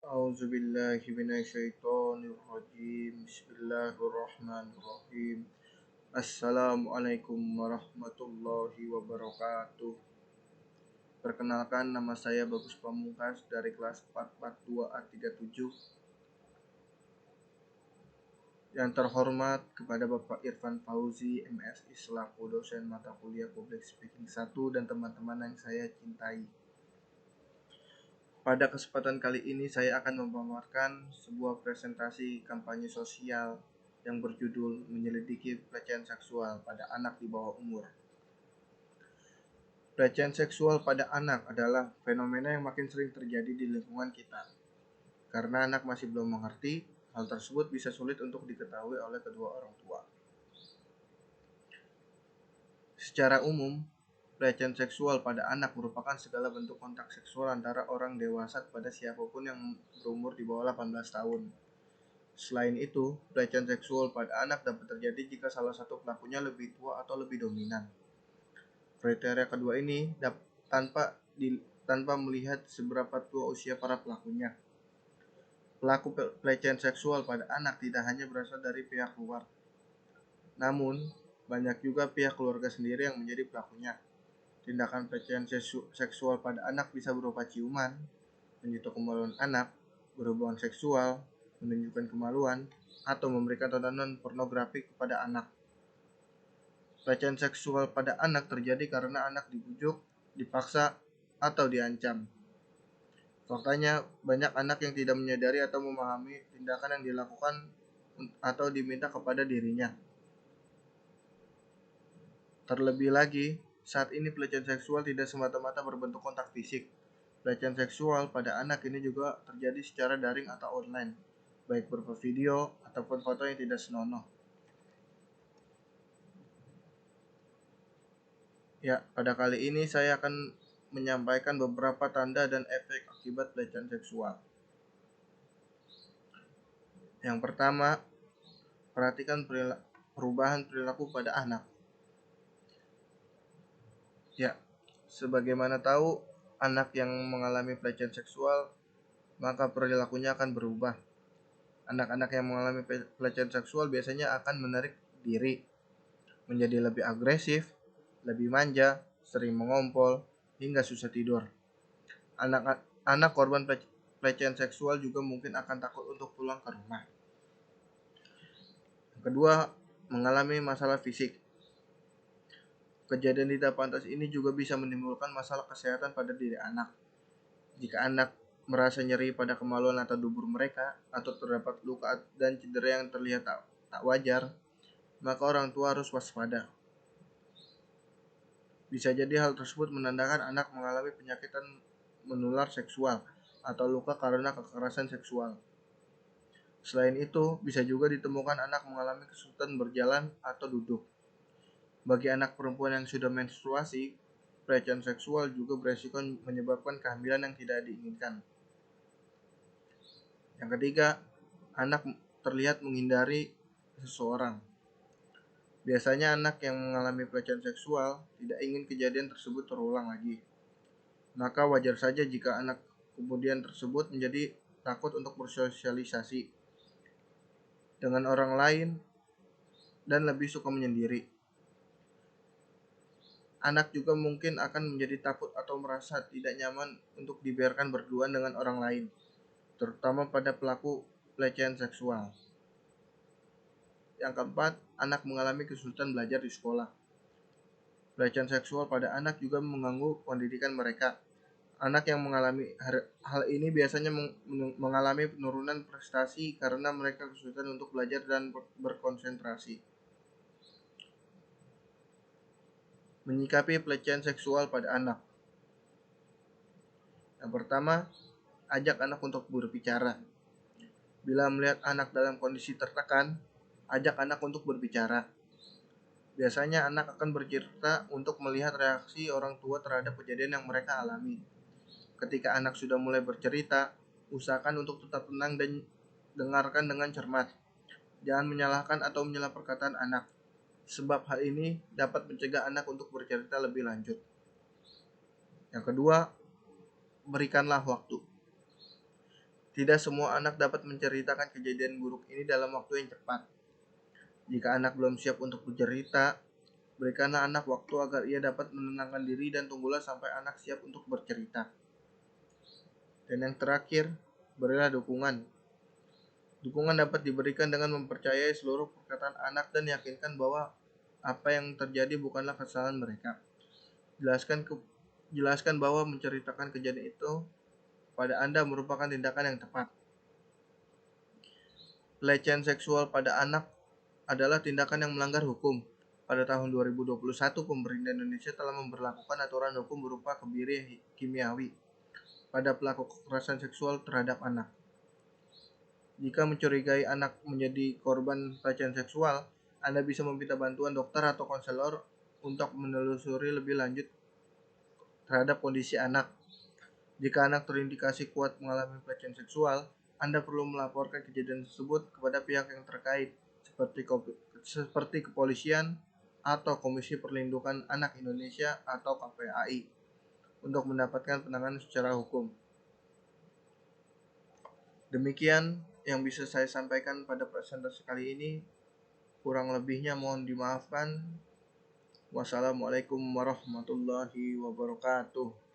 A'udzubillahi minasyaitonirrajim. Bismillahirrahmanirrahim. Assalamualaikum warahmatullahi wabarakatuh. Perkenalkan, nama saya Bagus Pamungkas dari kelas 442A37. Yang terhormat kepada Bapak Irfan Fauzi, MSI selaku dosen mata kuliah Public Speaking 1 dan teman-teman yang saya cintai. Pada kesempatan kali ini saya akan memaparkan sebuah presentasi kampanye sosial yang berjudul Menyelidiki Pelecehan Seksual pada Anak di Bawah Umur. Pelecehan seksual pada anak adalah fenomena yang makin sering terjadi di lingkungan kita. Karena anak masih belum mengerti, hal tersebut bisa sulit untuk diketahui oleh kedua orang tua. Secara umum, pelecehan seksual pada anak merupakan segala bentuk kontak seksual antara orang dewasa kepada siapapun yang berumur di bawah 18 tahun. Selain itu, pelecehan seksual pada anak dapat terjadi jika salah satu pelakunya lebih tua atau lebih dominan. Kriteria kedua ini tanpa melihat seberapa tua usia para pelakunya. Pelaku pelecehan seksual pada anak tidak hanya berasal dari pihak luar, namun banyak juga pihak keluarga sendiri yang menjadi pelakunya. Tindakan pelecehan seksual pada anak bisa berupa ciuman, menyentuh kemaluan anak, berhubungan seksual, menunjukkan kemaluan, atau memberikan tontonan pornografi kepada anak. Pelecehan seksual pada anak terjadi karena anak dibujuk, dipaksa, atau diancam. Faktanya, banyak anak yang tidak menyadari atau memahami tindakan yang dilakukan atau diminta kepada dirinya. Terlebih lagi, saat ini pelecehan seksual tidak semata-mata berbentuk kontak fisik. Pelecehan seksual pada anak ini juga terjadi secara daring atau online, baik berupa video ataupun foto yang tidak senonoh. Ya, pada kali ini saya akan menyampaikan beberapa tanda dan efek akibat pelecehan seksual. Yang pertama, perhatikan perubahan perilaku pada anak. Ya, sebagaimana tahu, anak yang mengalami pelecehan seksual, maka perilakunya akan berubah. Anak-anak yang mengalami pelecehan seksual biasanya akan menarik diri, menjadi lebih agresif, lebih manja, sering mengompol, hingga susah tidur. Anak korban pelecehan seksual juga mungkin akan takut untuk pulang ke rumah. Kedua, mengalami masalah fisik. Kejadian tidak pantas ini juga bisa menimbulkan masalah kesehatan pada diri anak. Jika anak merasa nyeri pada kemaluan atau dubur mereka, atau terdapat luka dan cedera yang terlihat tak wajar, maka orang tua harus waspada. Bisa jadi hal tersebut menandakan anak mengalami penyakitan menular seksual atau luka karena kekerasan seksual. Selain itu, bisa juga ditemukan anak mengalami kesulitan berjalan atau duduk. Bagi anak perempuan yang sudah menstruasi, pelecehan seksual juga beresiko menyebabkan kehamilan yang tidak diinginkan. Yang ketiga, anak terlihat menghindari seseorang. Biasanya anak yang mengalami pelecehan seksual tidak ingin kejadian tersebut terulang lagi. Maka wajar saja jika anak kemudian tersebut menjadi takut untuk bersosialisasi dengan orang lain dan lebih suka menyendiri. Anak juga mungkin akan menjadi takut atau merasa tidak nyaman untuk dibiarkan berduaan dengan orang lain, terutama pada pelaku pelecehan seksual. Yang keempat, anak mengalami kesulitan belajar di sekolah. Pelecehan seksual pada anak juga mengganggu pendidikan mereka. Anak yang mengalami hal ini biasanya mengalami penurunan prestasi karena mereka kesulitan untuk belajar dan berkonsentrasi. Menyikapi pelecehan seksual pada anak. Yang pertama, ajak anak untuk berbicara. Bila melihat anak dalam kondisi tertekan, ajak anak untuk berbicara. Biasanya anak akan bercerita untuk melihat reaksi orang tua terhadap kejadian yang mereka alami. Ketika anak sudah mulai bercerita, usahakan untuk tetap tenang dan dengarkan dengan cermat. Jangan menyalahkan atau menyela perkataan anak, sebab hal ini dapat mencegah anak untuk bercerita lebih lanjut. Yang kedua, berikanlah waktu. Tidak semua anak dapat menceritakan kejadian buruk ini dalam waktu yang cepat. Jika anak belum siap untuk bercerita, berikanlah anak waktu agar ia dapat menenangkan diri dan tunggulah sampai anak siap untuk bercerita. Dan yang terakhir, berilah dukungan. Dukungan dapat diberikan dengan mempercayai seluruh perkataan anak dan yakinkan bahwa apa yang terjadi bukanlah kesalahan mereka. Jelaskan bahwa menceritakan kejadian itu pada Anda merupakan tindakan yang tepat. Pelecehan seksual pada anak adalah tindakan yang melanggar hukum. Pada tahun 2021, pemerintah Indonesia telah memberlakukan aturan hukum berupa kebiri kimiawi pada pelaku kekerasan seksual terhadap anak. Jika mencurigai anak menjadi korban pelecehan seksual, Anda bisa meminta bantuan dokter atau konselor untuk menelusuri lebih lanjut terhadap kondisi anak. Jika anak terindikasi kuat mengalami pelecehan seksual, Anda perlu melaporkan kejadian tersebut kepada pihak yang terkait, seperti kepolisian atau Komisi Perlindungan Anak Indonesia atau KPAI, untuk mendapatkan penanganan secara hukum. Demikian yang bisa saya sampaikan pada presentasi kali ini. Kurang lebihnya mohon dimaafkan. Wassalamualaikum warahmatullahi wabarakatuh.